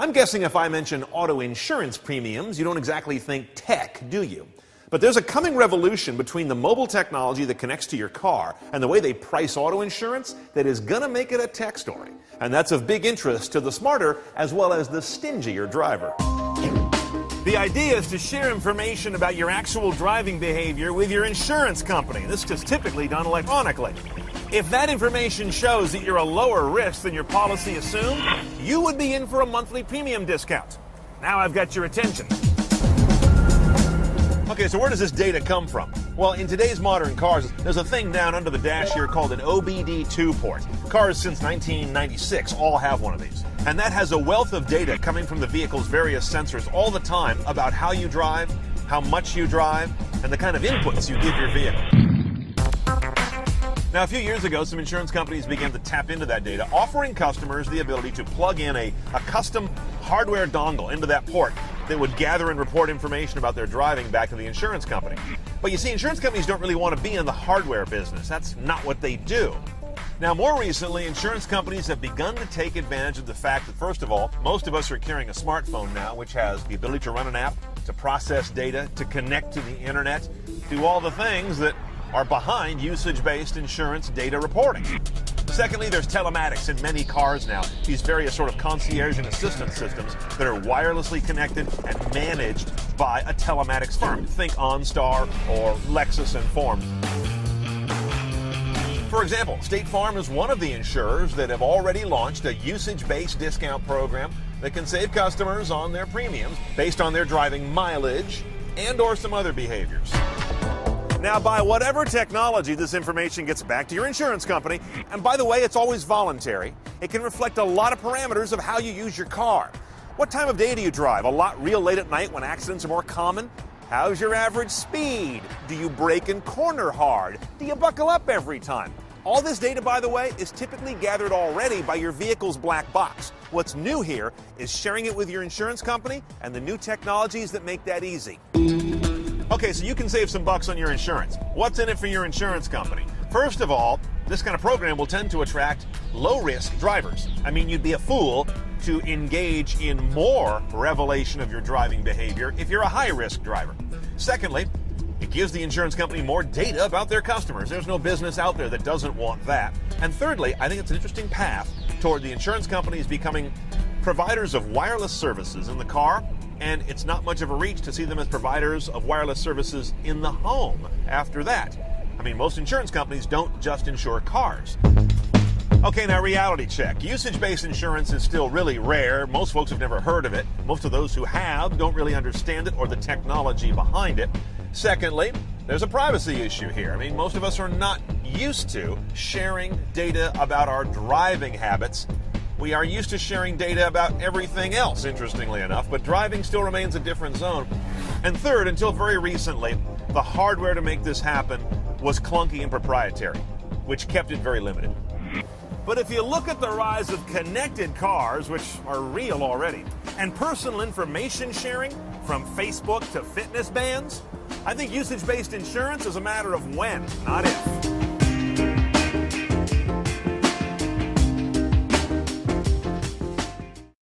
I'm guessing if I mention auto insurance premiums, you don't exactly think tech, do you? But there's a coming revolution between the mobile technology that connects to your car and the way they price auto insurance that is going to make it a tech story. And that's of big interest to the smarter as well as the stingier driver. The idea is to share information about your actual driving behavior with your insurance company. This is typically done electronically. If that information shows that you're a lower risk than your policy assumed, you would be in for a monthly premium discount. Now I've got your attention. Okay, so where does this data come from? Well, in today's modern cars, there's a thing down under the dash here called an OBD2 port. Cars since 1996 all have one of these. And that has a wealth of data coming from the vehicle's various sensors all the time about how you drive, how much you drive, and the kind of inputs you give your vehicle. Now, a few years ago, some insurance companies began to tap into that data, offering customers the ability to plug in a custom hardware dongle into that port that would gather and report information about their driving back to the insurance company. But you see, insurance companies don't really want to be in the hardware business. That's not what they do. Now, more recently, insurance companies have begun to take advantage of the fact that, first of all, most of us are carrying a smartphone now, which has the ability to run an app, to process data, to connect to the internet, do all the things that are behind usage-based insurance data reporting. Secondly, there's telematics in many cars now, these various sort of concierge and assistance systems that are wirelessly connected and managed by a telematics firm. Think OnStar or Lexus Informed. For example, State Farm is one of the insurers that have already launched a usage-based discount program that can save customers on their premiums based on their driving mileage and or some other behaviors. Now, by whatever technology this information gets back to your insurance company, and by the way, it's always voluntary, it can reflect a lot of parameters of how you use your car. What time of day do you drive? A lot real late at night when accidents are more common? How's your average speed? Do you brake and corner hard? Do you buckle up every time? All this data, by the way, is typically gathered already by your vehicle's black box. What's new here is sharing it with your insurance company and the new technologies that make that easy. Okay, so you can save some bucks on your insurance. What's in it for your insurance company? First of all, this kind of program will tend to attract low-risk drivers. I mean, you'd be a fool to engage in more revelation of your driving behavior if you're a high-risk driver. Secondly, it gives the insurance company more data about their customers. There's no business out there that doesn't want that. And thirdly, I think it's an interesting path toward the insurance companies becoming providers of wireless services in the car, and it's not much of a reach to see them as providers of wireless services in the home after that. I mean, most insurance companies don't just insure cars. Okay, now reality check. Usage-based insurance is still really rare. Most folks have never heard of it. Most of those who have don't really understand it or the technology behind it. Secondly, there's a privacy issue here. I mean, most of us are not used to sharing data about our driving habits. We are used to sharing data about everything else, interestingly enough, but driving still remains a different zone. And third, until very recently, the hardware to make this happen was clunky and proprietary, which kept it very limited. But if you look at the rise of connected cars, which are real already, and personal information sharing, from Facebook to fitness bands, I think usage-based insurance is a matter of when, not if.